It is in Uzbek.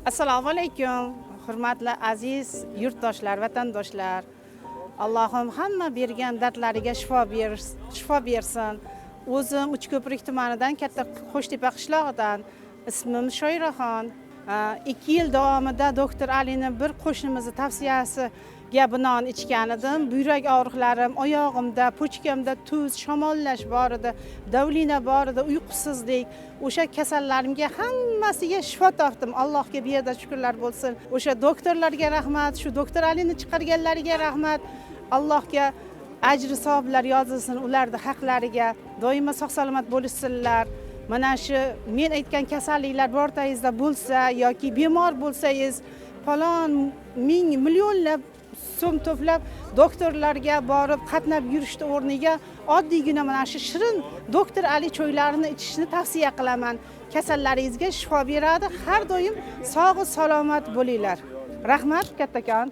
Assalomu alaykum, hurmatli aziz yurtdoshlar, vatandoshlar. Allohim hamma bergan dardlariga shifo bersin. O'zim Uchko'prik tumanidan Katta Qo'shtepa qishlog'idan, ismim Shoiraxon. 2 yil davomida doktor Alining bir qo'shnimizni tavsiyasiga binoan ichgan edim. Buyrak og'riqlarim, oyog'imda, pochkamda tuz, shamollash bor edi, davlina bor edi, uyqusizlik, o'sha kasallarimga hammasiga shifo topdim. Allohga beyo'da shukrlar bo'lsin. O'sha doktorlarga rahmat, shu doktor Alini chiqarganlariga rahmat. Allohga ajri savoblar yozilsin ularning haqlariga. Doimo sog' salomat bo'lishsinlar. Mana shu men aytgan kasalliklar o'rtangizda bo'lsa yoki bemor bo'lsangiz, falon ming millionlab so'm to'plab doktorlarga borib qatnab yurishni o'rniga oddiygina mana shu shirin doktor Ali choylarini ichishni tavsiya qilaman. Kasallaringizga shifo beradi. Har doim sog' salomat bo'linglar. Rahmat kattakon.